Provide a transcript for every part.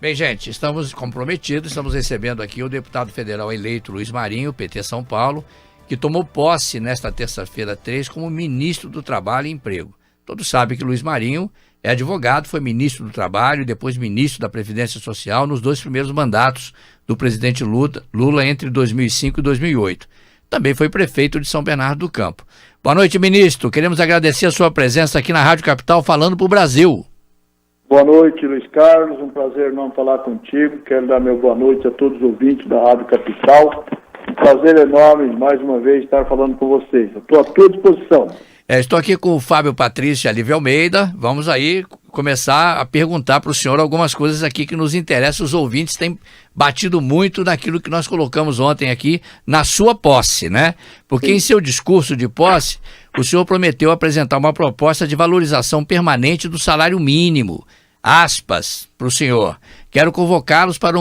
Bem, gente, estamos comprometidos, estamos recebendo aqui o deputado federal eleito Luiz Marinho, PT São Paulo, que tomou posse nesta terça-feira 3 como ministro do Trabalho e Emprego. Todos sabem que Luiz Marinho é advogado, foi ministro do Trabalho e depois ministro da Previdência Social nos 2 primeiros mandatos do presidente Lula entre 2005 e 2008. Também foi prefeito de São Bernardo do Campo. Boa noite, ministro. Queremos agradecer a sua presença aqui na Rádio Capital, falando para o Brasil. Boa noite, Luiz Carlos. Um prazer enorme falar contigo. Quero dar meu boa noite a todos os ouvintes da Rádio Capital. Um prazer enorme, mais uma vez, estar falando com vocês. Eu estou à tua disposição. Estou aqui com o Fábio Patrício e a Lívia Almeida. Vamos aí começar a perguntar para o senhor algumas coisas aqui que nos interessam. Os ouvintes têm batido muito naquilo que nós colocamos ontem aqui na sua posse, né? Porque em seu discurso de posse, o senhor prometeu apresentar uma proposta de valorização permanente do salário mínimo. Aspas para o senhor. Quero convocá-los para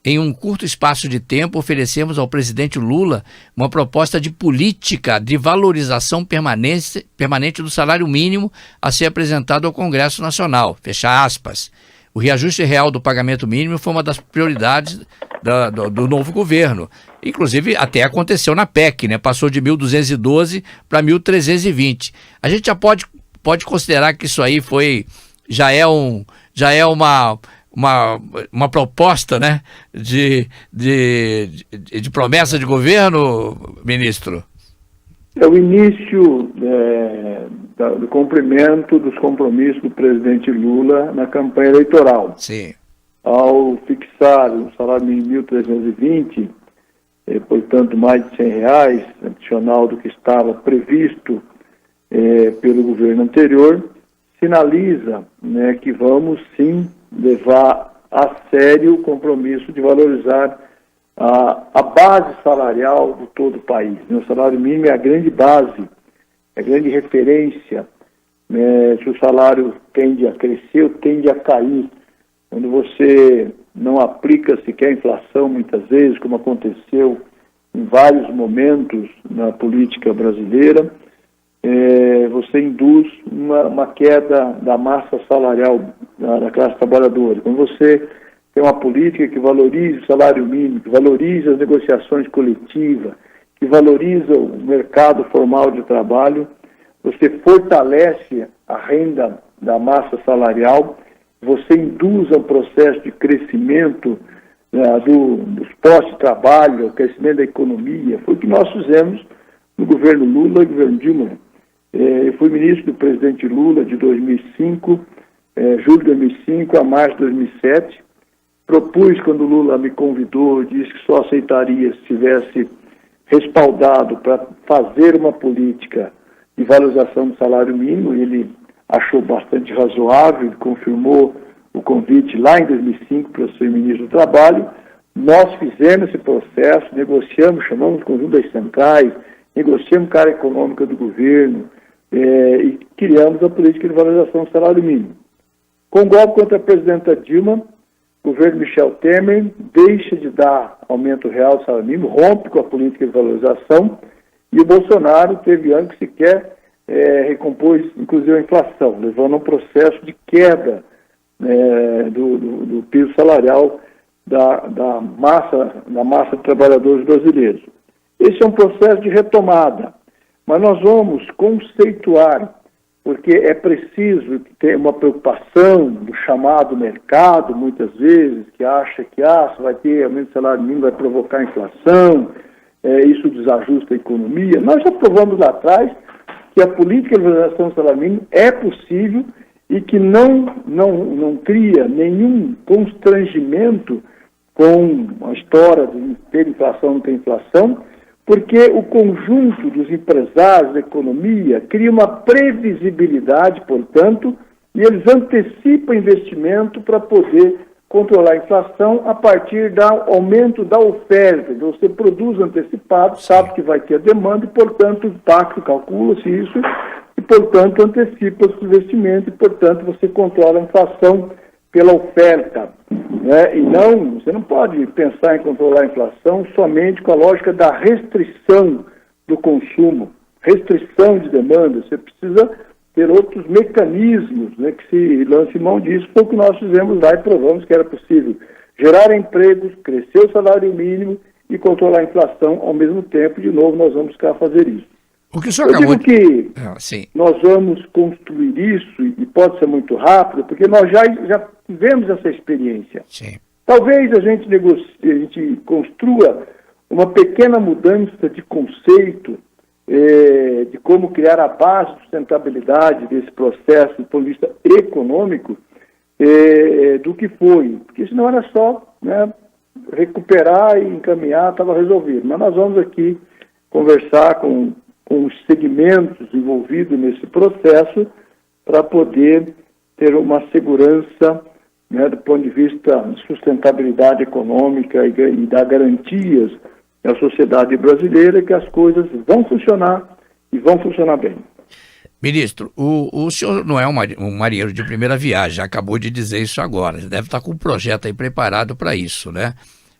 em um curto espaço de tempo, oferecemos ao presidente Lula uma proposta de política de valorização permanente do salário mínimo a ser apresentado ao Congresso Nacional. Fecha aspas. O reajuste real do pagamento mínimo foi uma das prioridades do novo governo. Inclusive, até aconteceu na PEC, né? Passou de 1.212 para 1.320. A gente já pode considerar que isso aí já é uma proposta, né, de promessa de governo, ministro? É o início do cumprimento dos compromissos do presidente Lula na campanha eleitoral. Sim. Ao fixar o salário mínimo 1.320, portanto mais de R$100, adicional do que estava previsto pelo governo anterior, sinaliza, né, que vamos sim levar a sério o compromisso de valorizar a base salarial de todo o país. O salário mínimo é a grande base, é a grande referência. Se o salário tende a crescer ou tende a cair, quando você não aplica sequer inflação, muitas vezes, como aconteceu em vários momentos na política brasileira, você induz uma queda da massa salarial da classe trabalhadora. Quando você tem uma política que valoriza o salário mínimo, que valoriza as negociações coletivas, que valoriza o mercado formal de trabalho, você fortalece a renda da massa salarial, você induz um processo de crescimento dos postos de trabalho, o crescimento da economia. Foi o que nós fizemos no governo Lula e no governo Dilma. Eu fui ministro do presidente Lula de 2005, julho de 2005 a março de 2007. Propus, quando o Lula me convidou, disse que só aceitaria se tivesse respaldado para fazer uma política de valorização do salário mínimo. Ele achou bastante razoável, confirmou o convite lá em 2005 para ser ministro do Trabalho. Nós fizemos esse processo, negociamos, chamamos o conjunto das centrais, negociamos a área econômica do governo, e criamos a política de valorização do salário mínimo. Com golpe contra a presidenta Dilma, o governo Michel Temer deixa de dar aumento real do salário mínimo, rompe com a política de valorização, e o Bolsonaro teve ano que sequer recompôs, inclusive, a inflação, levando a um processo de queda do piso salarial da massa de trabalhadores brasileiros. Esse é um processo de retomada. Mas nós vamos conceituar, porque é preciso ter uma preocupação do chamado mercado, muitas vezes, que acha que se vai ter aumento do salário mínimo, vai provocar inflação, isso desajusta a economia. Nós já provamos lá atrás que a política de valorização do salário mínimo é possível e que não cria nenhum constrangimento com a história de ter inflação, não ter inflação, porque o conjunto dos empresários da economia cria uma previsibilidade, portanto, e eles antecipam investimento para poder controlar a inflação a partir do aumento da oferta. Então, você produz antecipado, sabe que vai ter a demanda e, portanto, o pacto calcula-se isso e, portanto, antecipa os investimentos e, portanto, você controla a inflação pela oferta. Né? E você não pode pensar em controlar a inflação somente com a lógica da restrição do consumo, restrição de demanda. Você precisa ter outros mecanismos, né, que se lance mão disso. Foi o que nós fizemos lá e provamos que era possível gerar empregos, crescer o salário mínimo e controlar a inflação ao mesmo tempo. De novo, nós vamos buscar fazer isso. O que o senhor acabou de... que sim. Nós vamos construir isso, e pode ser muito rápido, porque nós já tivemos essa experiência. Sim. Talvez a gente construa uma pequena mudança de conceito de como criar a base de sustentabilidade desse processo do ponto de vista econômico do que foi. Porque senão era só, né, recuperar e encaminhar, estava resolvido. Mas nós vamos aqui conversar com os segmentos envolvidos nesse processo para poder ter uma segurança, né, do ponto de vista de sustentabilidade econômica e dar garantias à sociedade brasileira que as coisas vão funcionar e vão funcionar bem. Ministro, o senhor não é um marinheiro de primeira viagem, já acabou de dizer isso agora. Você deve estar com um projeto aí preparado para isso, né?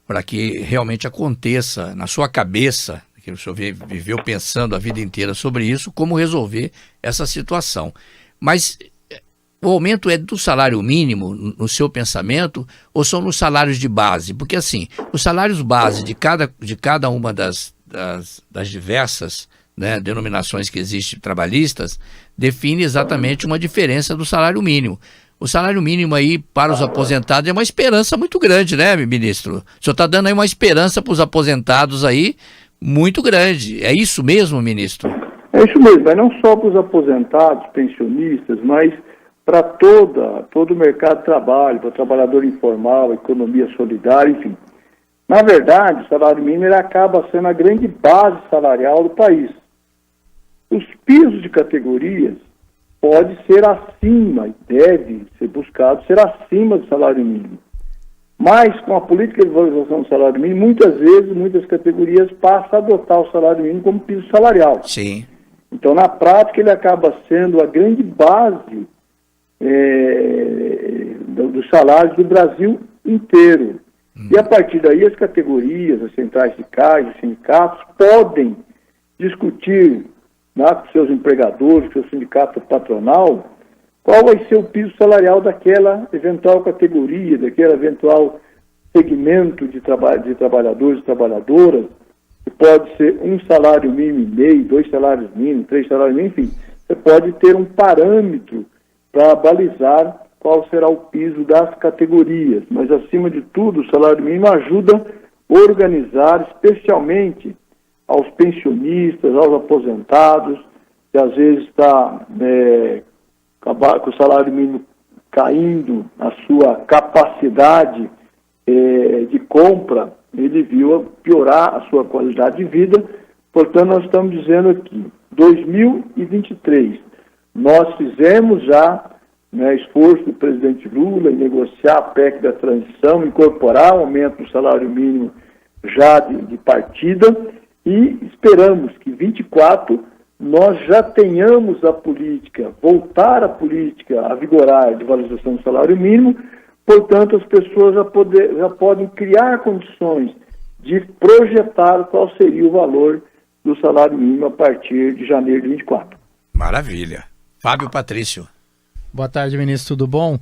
Para que realmente aconteça na sua cabeça, que o senhor viveu pensando a vida inteira sobre isso, como resolver essa situação. Mas o aumento é do salário mínimo, no seu pensamento, ou são nos salários de base? Porque, assim, os salários base de cada uma das diversas, né, denominações que existem trabalhistas, define exatamente uma diferença do salário mínimo. O salário mínimo aí para os aposentados é uma esperança muito grande, né, ministro? O senhor está dando aí uma esperança para os aposentados aí muito grande. É isso mesmo, ministro? É isso mesmo, mas não só para os aposentados, pensionistas, mas para todo o mercado de trabalho, para o trabalhador informal, economia solidária, enfim. Na verdade, o salário mínimo ele acaba sendo a grande base salarial do país. Os pisos de categorias pode ser acima, e deve ser buscado ser acima do salário mínimo. Mas, com a política de valorização do salário mínimo, muitas vezes, muitas categorias passam a adotar o salário mínimo como piso salarial. Sim. Então, na prática, ele acaba sendo a grande base dos salários do Brasil inteiro. E, a partir daí, as categorias, as centrais sindicais, os sindicatos, podem discutir, né, com seus empregadores, com seu sindicato patronal, qual vai ser o piso salarial daquela eventual categoria, daquele eventual segmento de trabalhadores e trabalhadoras, que pode ser um salário mínimo e meio, 2 salários mínimos, 3 salários mínimos, enfim. Você pode ter um parâmetro para balizar qual será o piso das categorias. Mas, acima de tudo, o salário mínimo ajuda a organizar, especialmente aos pensionistas, aos aposentados, que às vezes está com o salário mínimo caindo, a sua capacidade de compra, ele viu piorar a sua qualidade de vida. Portanto, nós estamos dizendo aqui, 2023, nós fizemos já, né, esforço do presidente Lula em negociar a PEC da transição, incorporar o aumento do salário mínimo já de partida, e esperamos que 24 nós já tenhamos a política, voltar a política a vigorar de valorização do salário mínimo. Portanto, as pessoas já podem criar condições de projetar qual seria o valor do salário mínimo a partir de janeiro de 24. Maravilha. Fábio Patrício. Boa tarde, ministro, tudo bom?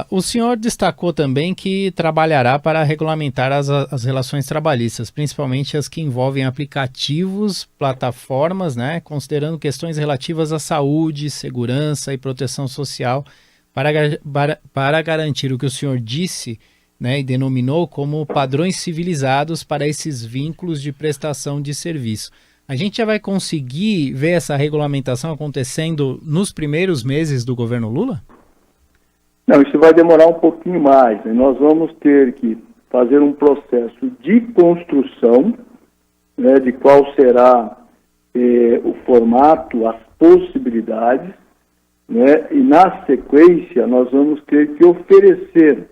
O senhor destacou também que trabalhará para regulamentar as relações trabalhistas, principalmente as que envolvem aplicativos, plataformas, né, considerando questões relativas à saúde, segurança e proteção social, para garantir o que o senhor disse, né, e denominou como padrões civilizados para esses vínculos de prestação de serviço. A gente já vai conseguir ver essa regulamentação acontecendo nos primeiros meses do governo Lula? Não, isso vai demorar um pouquinho mais, né? Nós vamos ter que fazer um processo de construção, né, de qual será o formato, as possibilidades, né, e na sequência nós vamos ter que oferecer,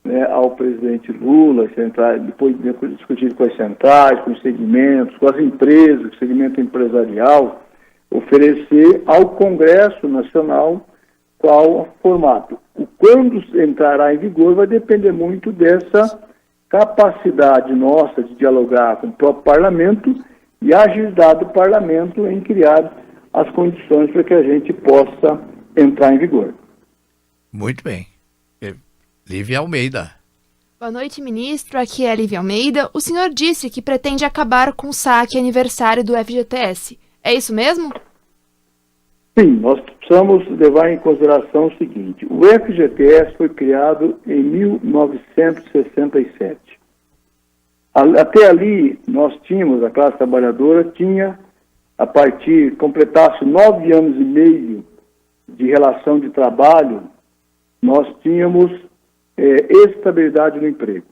né, ao presidente Lula, depois discutir com as centrais, com os segmentos, com as empresas, com o segmento empresarial, oferecer ao Congresso Nacional qual o formato. Quando entrará em vigor vai depender muito dessa capacidade nossa de dialogar com o próprio parlamento e a agilidade do parlamento em criar as condições para que a gente possa entrar em vigor. Muito bem. Lívia Almeida. Boa noite, ministro. Aqui é a Lívia Almeida. O senhor disse que pretende acabar com o saque aniversário do FGTS. É isso mesmo? Sim, nós precisamos levar em consideração o seguinte: o FGTS foi criado em 1967. Até ali, nós tínhamos, a classe trabalhadora tinha, a partir, completasse 9 anos e meio de relação de trabalho, nós tínhamos estabilidade no emprego.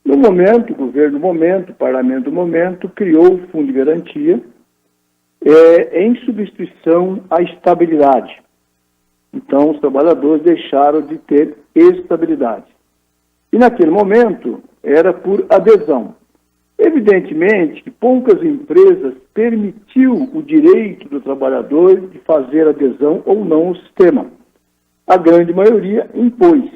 No momento, o governo do momento, o parlamento do momento, criou o Fundo de Garantia, em substituição à estabilidade. Então, os trabalhadores deixaram de ter estabilidade. E naquele momento, era por adesão. Evidentemente que poucas empresas permitiu o direito do trabalhador de fazer adesão ou não ao sistema. A grande maioria impôs.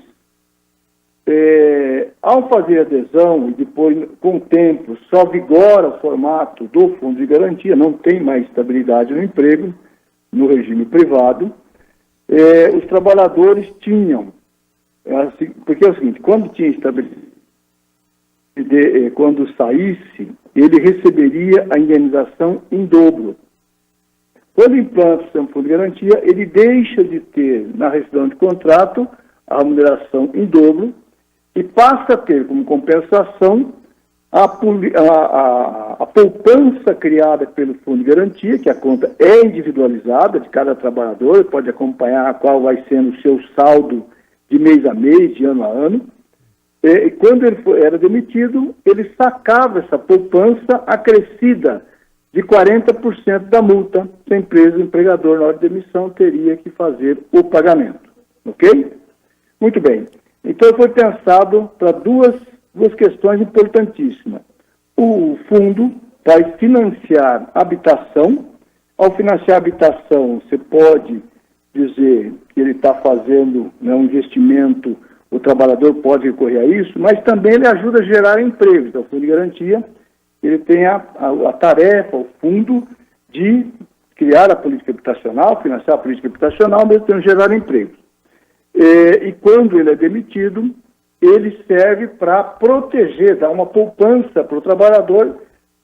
Ao fazer adesão e depois, com o tempo, só vigora o formato do Fundo de Garantia, não tem mais estabilidade no emprego, no regime privado, os trabalhadores tinham, porque é o seguinte, quando tinha estabilidade, quando saísse, ele receberia a indenização em dobro. Quando implanta o sistema de Fundo de Garantia, ele deixa de ter, na rescisão de contrato, a remuneração em dobro, e passa a ter como compensação a poupança criada pelo Fundo de Garantia, que a conta é individualizada de cada trabalhador, pode acompanhar qual vai sendo o seu saldo de mês a mês, de ano a ano. E quando ele era demitido, ele sacava essa poupança acrescida de 40% da multa que a empresa, o empregador, na hora de demissão, teria que fazer o pagamento. Ok? Muito bem. Então, foi pensado para duas questões importantíssimas. O fundo vai financiar habitação. Ao financiar habitação, você pode dizer que ele está fazendo, né, um investimento, o trabalhador pode recorrer a isso, mas também ele ajuda a gerar emprego. Então, o Fundo de Garantia, ele tem a tarefa, o fundo, de criar a política habitacional, financiar a política habitacional, mesmo tendo gerar empregos. E quando ele é demitido, ele serve para proteger, dar uma poupança para o trabalhador,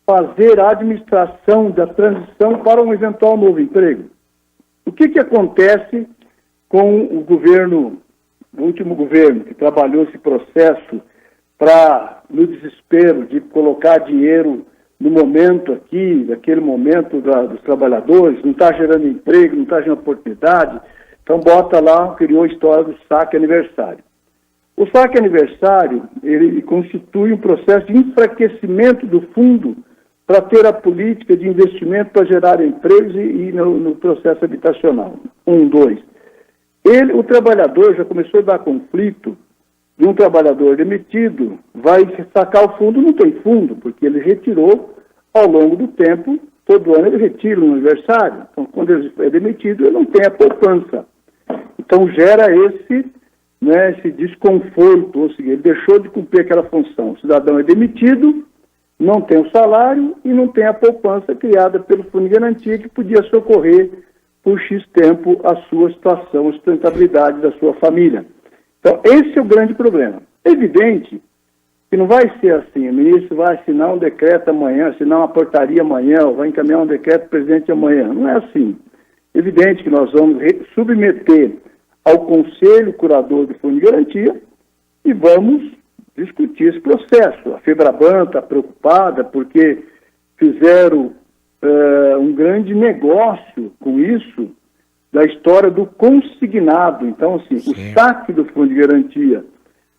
fazer a administração da transição para um eventual novo emprego. O que acontece com o governo, o último governo, que trabalhou esse processo para, no desespero de colocar dinheiro no momento aqui, naquele momento dos trabalhadores, não está gerando emprego, não está gerando oportunidade. Então, bota lá, criou a história do saque aniversário. O saque aniversário, ele constitui um processo de enfraquecimento do fundo para ter a política de investimento para gerar empregos e no processo habitacional. 1, 2. O trabalhador já começou a dar conflito de um trabalhador demitido, vai sacar o fundo, não tem fundo, porque ele retirou ao longo do tempo, todo ano ele retira no aniversário. Então, quando ele é demitido, ele não tem a poupança. Então, gera esse desconforto, ou seja, ele deixou de cumprir aquela função. O cidadão é demitido, não tem o salário e não tem a poupança criada pelo Fundo de Garantia que podia socorrer por X tempo a sua situação, a sustentabilidade da sua família. Então, esse é o grande problema. É evidente que não vai ser assim, o ministro vai assinar um decreto amanhã, assinar uma portaria amanhã, ou vai encaminhar um decreto do presidente amanhã. Não é assim. É evidente que nós vamos submeter ao Conselho Curador do Fundo de Garantia e vamos discutir esse processo. A FEBRABAN está preocupada porque fizeram um grande negócio com isso, da história do consignado. Então, assim, o saque do Fundo de Garantia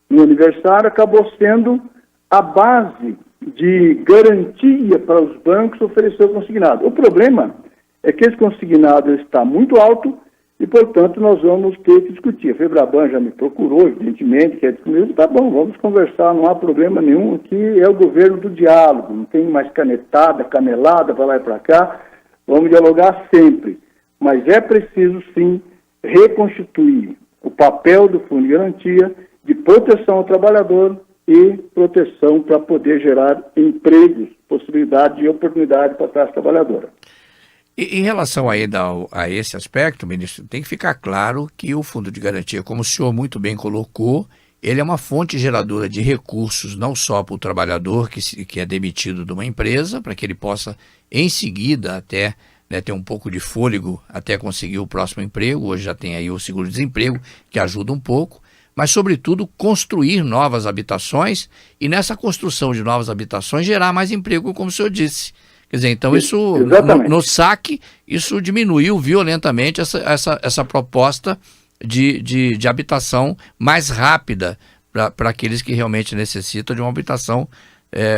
no aniversário acabou sendo a base de garantia para os bancos oferecer o consignado. O problema é que esse consignado está muito alto e, portanto, nós vamos ter que discutir. A FEBRABAN já me procurou, evidentemente, quer discutir. Tá bom, vamos conversar, não há problema nenhum. Aqui é o governo do diálogo, não tem mais canetada, canelada para lá e para cá. Vamos dialogar sempre. Mas é preciso, sim, reconstituir o papel do Fundo de Garantia de proteção ao trabalhador e proteção para poder gerar empregos, possibilidade e oportunidade para a classe trabalhadora. E em relação ainda a esse aspecto, ministro, tem que ficar claro que o Fundo de Garantia, como o senhor muito bem colocou, ele é uma fonte geradora de recursos não só para o trabalhador que é demitido de uma empresa, para que ele possa, em seguida, até ter um pouco de fôlego até conseguir o próximo emprego. Hoje já tem aí o seguro-desemprego, que ajuda um pouco, mas, sobretudo, construir novas habitações e, nessa construção de novas habitações, gerar mais emprego, como o senhor disse. Quer dizer, então isso, no saque, isso diminuiu violentamente essa proposta de habitação mais rápida para aqueles que realmente necessitam de uma habitação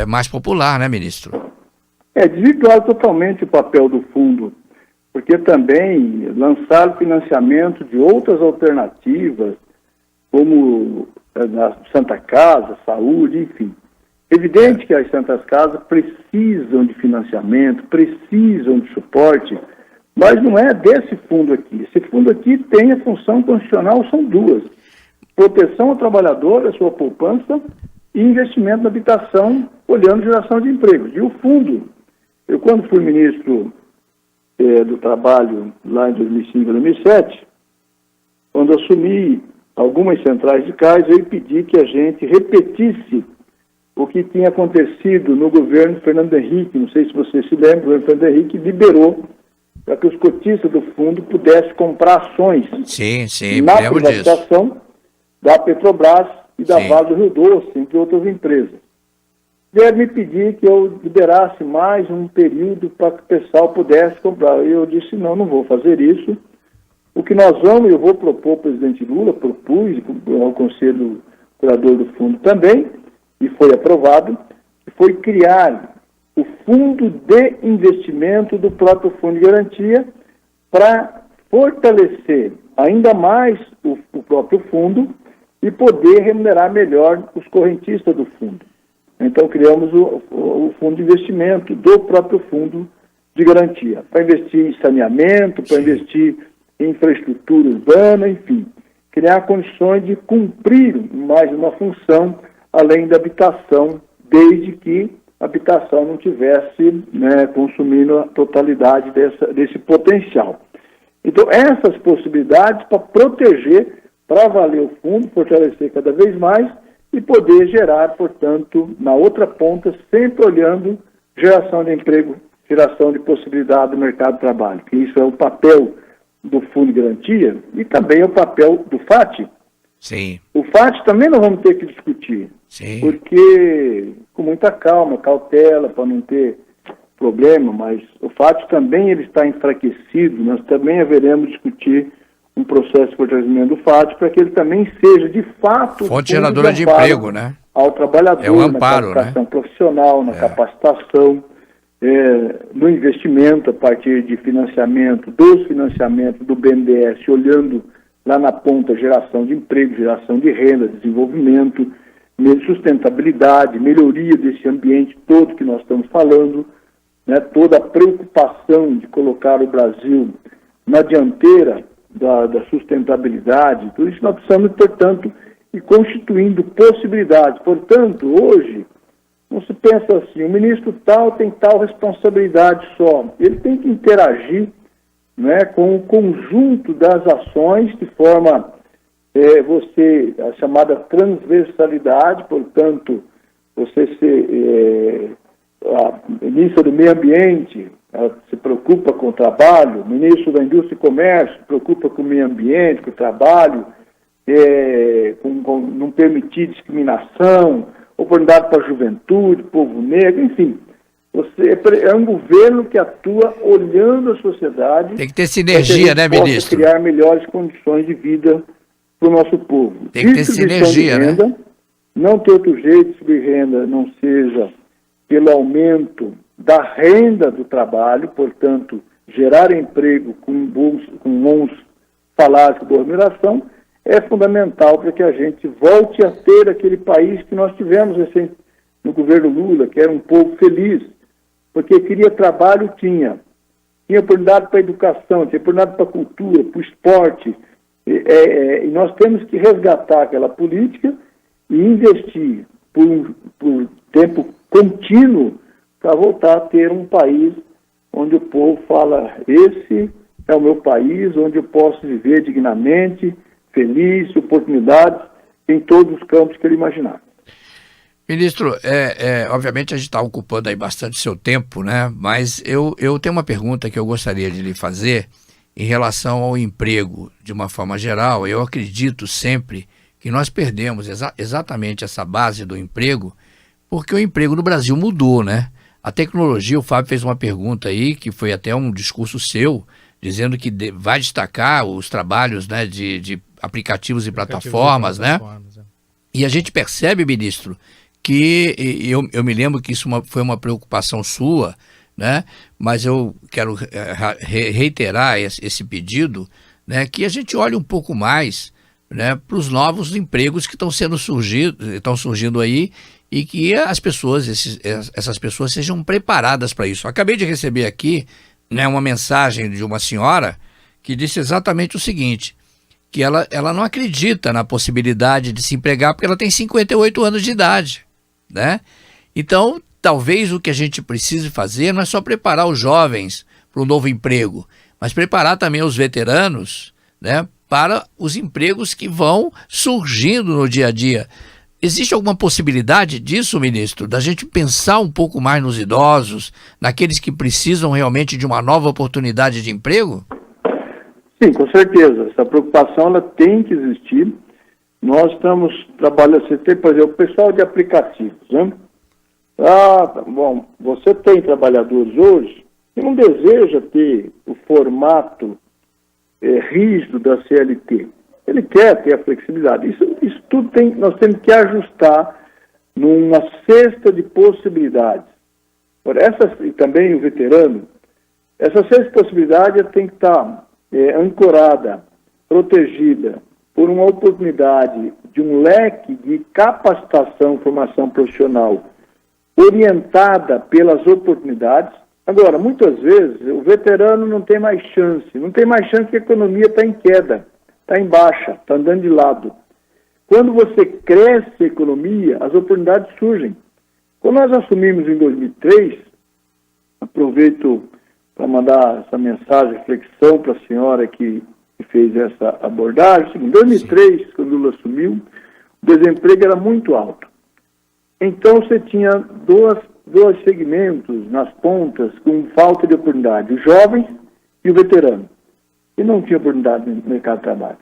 mais popular, né, ministro? Desvirtuar totalmente o papel do fundo, porque também lançar financiamento de outras alternativas, como a Santa Casa, saúde, enfim. Evidente que as Santas Casas precisam de financiamento, precisam de suporte, mas não é desse fundo aqui. Esse fundo aqui tem a função constitucional, são duas: proteção ao trabalhador, a sua poupança, e investimento na habitação, olhando geração de empregos. E o fundo, eu quando fui ministro do Trabalho, lá em 2005 e 2007, quando assumi algumas centrais de cais, eu pedi que a gente repetisse o que tinha acontecido no governo Fernando Henrique. Não sei se você se lembra, o governo Fernando Henrique liberou para que os cotistas do fundo pudessem comprar ações na privatização da Petrobras e da Vale do Rio Doce, entre outras empresas. Vieram me pedir que eu liberasse mais um período para que o pessoal pudesse comprar. E eu disse, não vou fazer isso. O que nós vamos, eu vou propor ao presidente Lula, propus ao Conselho Curador do Fundo também, e foi aprovado, foi criar o Fundo de Investimento do próprio Fundo de Garantia para fortalecer ainda mais o próprio fundo e poder remunerar melhor os correntistas do fundo. Então criamos o Fundo de Investimento do próprio Fundo de Garantia, para investir em saneamento, para investir em infraestrutura urbana, enfim, criar condições de cumprir mais uma função além da habitação, desde que a habitação não tivesse consumindo a totalidade desse potencial. Então, essas possibilidades para proteger, para valer o fundo, fortalecer cada vez mais e poder gerar, portanto, na outra ponta, sempre olhando geração de emprego, geração de possibilidade do mercado de trabalho, que isso é o papel do Fundo de Garantia e também é o papel do FAT. Sim. O FAT também nós vamos ter que discutir. Sim. Porque, com muita calma, cautela, para não ter problema, mas o FAT também ele está enfraquecido, nós também haveremos discutir um processo de fortalecimento do FAT para que ele também seja, de fato, fonte geradora de emprego, né? Ao trabalhador, é um amparo, na qualificação profissional, na capacitação, no investimento a partir de financiamento, dos financiamentos do BNDES, olhando lá na ponta geração de emprego, geração de renda, desenvolvimento, sustentabilidade, melhoria desse ambiente todo que nós estamos falando, toda a preocupação de colocar o Brasil na dianteira da sustentabilidade, tudo isso nós precisamos, portanto, ir constituindo possibilidades. Portanto, hoje, não se pensa assim, o ministro tal tem tal responsabilidade só, ele tem que interagir com o conjunto das ações de forma, a chamada transversalidade, portanto, você ser a ministra do Meio Ambiente, ela se preocupa com o trabalho, o ministro da Indústria e Comércio se preocupa com o meio ambiente, com o trabalho, com não permitir discriminação, oportunidade para a juventude, povo negro, enfim. É um governo que atua olhando a sociedade. Tem que ter sinergia, né, ministro? Criar melhores condições de vida para o nosso povo. Tem que ter sinergia, renda, né? Não ter outro jeito de subir renda, não seja pelo aumento da renda do trabalho, portanto, gerar emprego com bons salários, com boa remuneração, é fundamental para que a gente volte a ter aquele país que nós tivemos no governo Lula, que era um povo feliz, porque queria trabalho, tinha oportunidade para a educação, tinha oportunidade para a cultura, para o esporte, e nós temos que resgatar aquela política e investir por tempo contínuo para voltar a ter um país onde o povo fala, esse é o meu país, onde eu posso viver dignamente, feliz, oportunidades em todos os campos que ele imaginar. Ministro, obviamente a gente está ocupando aí bastante seu tempo, né? Mas eu tenho uma pergunta que eu gostaria de lhe fazer em relação ao emprego, de uma forma geral. Eu acredito sempre que nós perdemos exatamente essa base do emprego, porque o emprego no Brasil mudou, né? A tecnologia, o Fábio fez uma pergunta aí, que foi até um discurso seu, dizendo que vai destacar os trabalhos, né, de aplicativos e plataformas, né? E a gente percebe, ministro, que eu me lembro que isso foi uma preocupação sua, né? Mas eu quero reiterar esse pedido, né? Que a gente olhe um pouco mais, né, para os novos empregos que estão surgindo aí e que essas pessoas sejam preparadas para isso. Eu acabei de receber aqui, né, uma mensagem de uma senhora que disse exatamente o seguinte, que ela não acredita na possibilidade de se empregar porque ela tem 58 anos de idade, né? Então, talvez o que a gente precise fazer não é só preparar os jovens para o novo emprego, mas preparar também os veteranos, né, para os empregos que vão surgindo no dia a dia. Existe alguma possibilidade disso, ministro, da gente pensar um pouco mais nos idosos, naqueles que precisam realmente de uma nova oportunidade de emprego? Sim, com certeza. Essa preocupação ela tem que existir. Nós estamos trabalhando, por exemplo, o pessoal de aplicativos, né? Bom, você tem trabalhadores hoje que não deseja ter o formato rígido da CLT. Ele quer ter a flexibilidade. Isso tudo nós temos que ajustar numa cesta de possibilidades. E também o veterano, essa cesta de possibilidades tem que estar ancorada, protegida por uma oportunidade de um leque de capacitação, formação profissional orientada pelas oportunidades. Agora, muitas vezes, o veterano não tem mais chance que a economia está em queda, está em baixa, está andando de lado. Quando você cresce a economia, as oportunidades surgem. Quando nós assumimos em 2003, aproveito para mandar essa mensagem, reflexão para a senhora que fez essa abordagem. Em 2003, quando o Lula assumiu, o desemprego era muito alto. Então você tinha dois segmentos nas pontas com falta de oportunidade, os jovens e o veterano, que não tinha oportunidade no mercado de trabalho.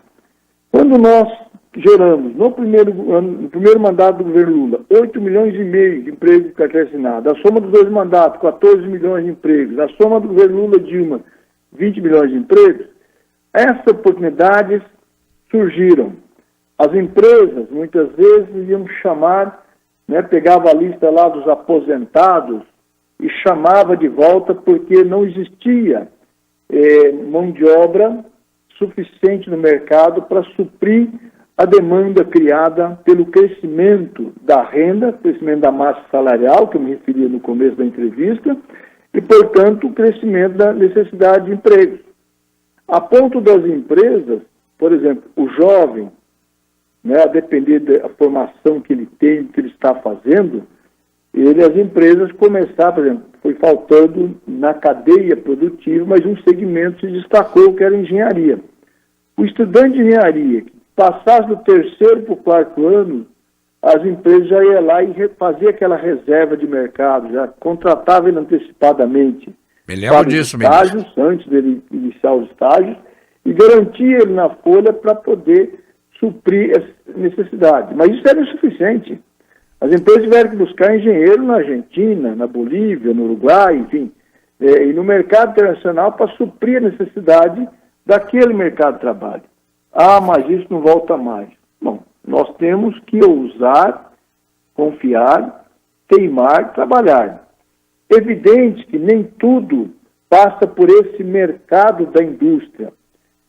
Quando nós geramos, no primeiro mandato do governo Lula, 8 milhões e meio de empregos carteira-assinada, a soma dos dois mandatos, 14 milhões de empregos, a soma do governo Lula-Dilma, 20 milhões de empregos, essas oportunidades surgiram. As empresas, muitas vezes, iam chamar, pegava a lista lá dos aposentados e chamava de volta porque não existia mão de obra suficiente no mercado para suprir a demanda criada pelo crescimento da renda, crescimento da massa salarial, que eu me referi no começo da entrevista, e, portanto, o crescimento da necessidade de empregos. A ponto das empresas, por exemplo, o jovem, a depender da formação que ele tem, que ele está fazendo, as empresas começaram, por exemplo, foi faltando na cadeia produtiva, mas um segmento se destacou, que era a engenharia. O estudante de engenharia, que passasse do 3º para o 4º ano, as empresas já iam lá e fazia aquela reserva de mercado, já contratava ele antecipadamente. Me lembro disso, estágios, antes dele iniciar os estágios, e garantia ele na folha para poder suprir essa necessidade. Mas isso era insuficiente. As empresas tiveram que buscar engenheiro na Argentina, na Bolívia, no Uruguai, enfim, e no mercado internacional para suprir a necessidade daquele mercado de trabalho. Mas isso não volta mais. Bom, nós temos que ousar, confiar, teimar, trabalhar. Evidente que nem tudo passa por esse mercado da indústria.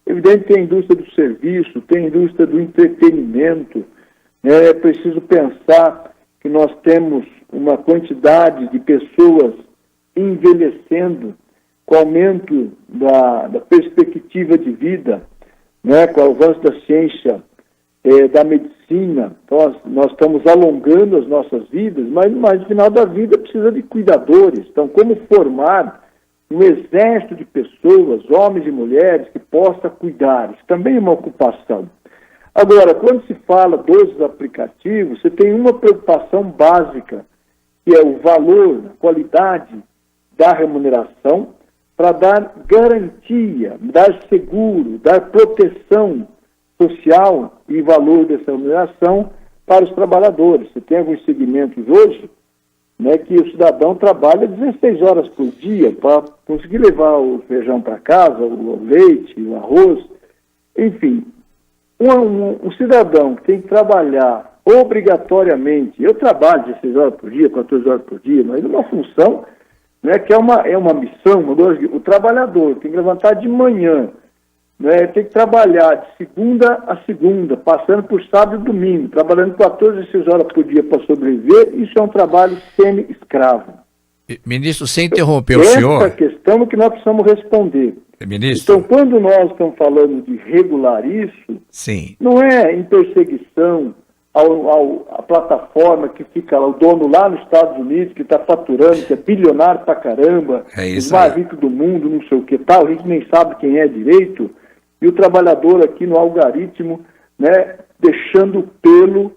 Evidente que tem a indústria do serviço, tem a indústria do entretenimento. É preciso pensar que nós temos uma quantidade de pessoas envelhecendo com o aumento da perspectiva de vida, com o avanço da ciência, da medicina. Então, nós estamos alongando as nossas vidas, mas no final da vida precisa de cuidadores. Então, como formar um exército de pessoas, homens e mulheres, que possa cuidar. Isso também é uma ocupação. Agora, quando se fala dos aplicativos, você tem uma preocupação básica, que é o valor, a qualidade da remuneração, para dar garantia, dar seguro, dar proteção social e valor dessa remuneração para os trabalhadores. Você tem alguns segmentos hoje, né, que o cidadão trabalha 16 horas por dia para conseguir levar o feijão para casa, o leite, o arroz, enfim. Um cidadão que tem que trabalhar obrigatoriamente, eu trabalho 16 horas por dia, 14 horas por dia, mas é uma função, né, que é uma missão. O trabalhador tem que levantar de manhã, né, tem que trabalhar de segunda a segunda, passando por sábado e domingo, trabalhando 14, 16 horas por dia para sobreviver. Isso é um trabalho semi-escravo. Ministro, sem interromper o senhor... Essa questão é que nós precisamos responder. Ministro... Então, quando nós estamos falando de regular isso, sim, não é em perseguição à plataforma que fica lá, o dono lá nos Estados Unidos, que está faturando, que é bilionário pra caramba, os mais ricos do mundo, não sei o que tal, a gente nem sabe quem é direito, e o trabalhador aqui no algoritmo, né, deixando o pelo,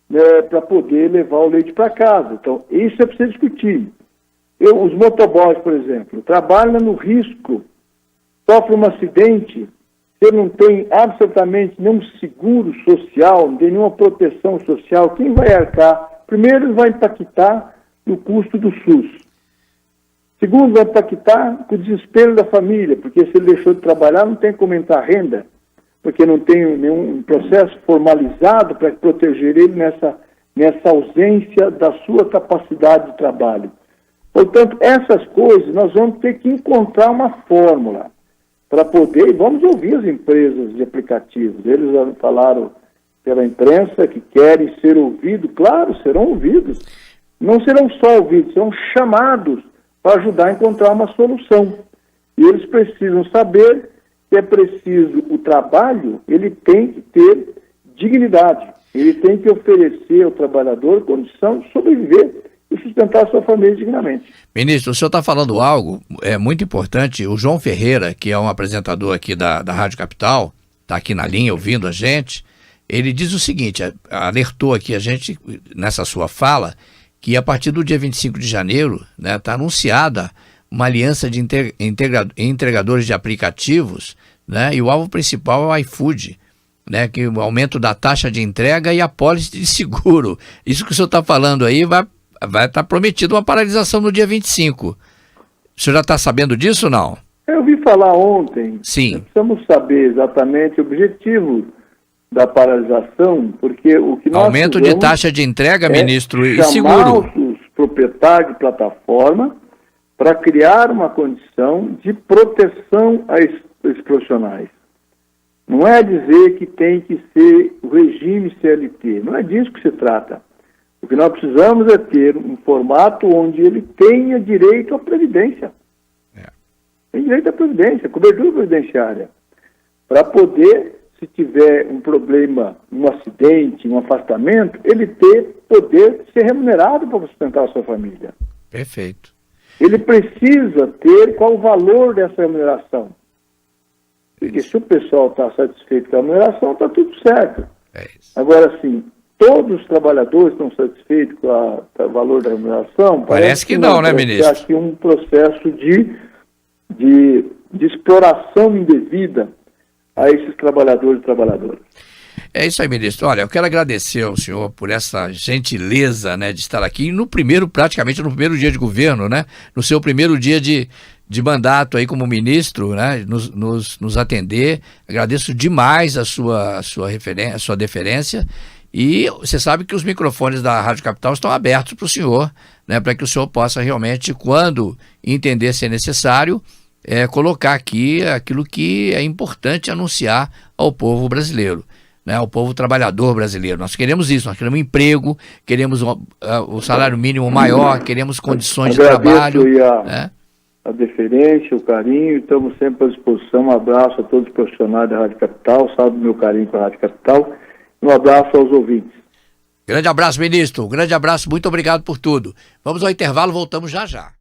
né, para poder levar o leite para casa. Então, isso é preciso discutir. Os motoboys, por exemplo, trabalham no risco, sofrem um acidente, você não tem absolutamente nenhum seguro social, não tem nenhuma proteção social, quem vai arcar? Primeiro, vai impactar no custo do SUS. Segundo, vai impactar com o desespero da família, porque se ele deixou de trabalhar, não tem como aumentar a renda, porque não tem nenhum processo formalizado para proteger ele nessa ausência da sua capacidade de trabalho. Portanto, essas coisas nós vamos ter que encontrar uma fórmula para poder, e vamos ouvir as empresas de aplicativos. Eles falaram pela imprensa que querem ser ouvidos, claro, serão ouvidos. Não serão só ouvidos, serão chamados para ajudar a encontrar uma solução. E eles precisam saber que é preciso, o trabalho, ele tem que ter dignidade, ele tem que oferecer ao trabalhador condição de sobreviver e sustentar a sua família dignamente. Ministro, o senhor está falando algo muito importante. O João Ferreira, que é um apresentador aqui da Rádio Capital, está aqui na linha ouvindo a gente, ele diz o seguinte, alertou aqui a gente nessa sua fala, que a partir do dia 25 de janeiro, né, está anunciada uma aliança de entregadores de aplicativos, né, e o alvo principal é o iFood, né, que o aumento da taxa de entrega e a pólice de seguro. Isso que o senhor está falando aí vai estar prometido uma paralisação no dia 25. O senhor já está sabendo disso ou não? Eu ouvi falar ontem. Sim. Precisamos saber exatamente o objetivo da paralisação, porque o que nós aumento de taxa de entrega, ministro, e seguro. Chamar os proprietários de plataforma para criar uma condição de proteção a esses profissionais. Não é dizer que tem que ser o regime CLT, não é disso que se trata. O que nós precisamos é ter um formato onde ele tenha direito à previdência. Tem direito à previdência, cobertura previdenciária. Para poder, se tiver um problema, um acidente, um afastamento, ele poder ser remunerado para sustentar a sua família. Perfeito. Ele precisa ter qual o valor dessa remuneração. Porque se o pessoal está satisfeito com a remuneração, está tudo certo. É isso. Agora, sim, todos os trabalhadores estão satisfeitos com o valor da remuneração? Parece que não, né, ministro? Aqui um processo de exploração indevida a esses trabalhadores e trabalhadoras. É isso aí, ministro. Olha, eu quero agradecer ao senhor por essa gentileza, né, de estar aqui praticamente no primeiro dia de governo, né, no seu primeiro dia de mandato aí como ministro, né, nos atender. Agradeço demais a sua deferência. E você sabe que os microfones da Rádio Capital estão abertos para o senhor, né, para que o senhor possa realmente, quando entender ser necessário, colocar aqui aquilo que é importante anunciar ao povo brasileiro, né, ao povo trabalhador brasileiro. Nós queremos isso, nós queremos emprego, queremos o salário mínimo maior, queremos condições de trabalho. Agradeço a deferência, o carinho, estamos sempre à disposição. Um abraço a todos os profissionais da Rádio Capital, sabe do meu carinho com a Rádio Capital. Um abraço aos ouvintes. Grande abraço, ministro. Um grande abraço, muito obrigado por tudo. Vamos ao intervalo, voltamos já já.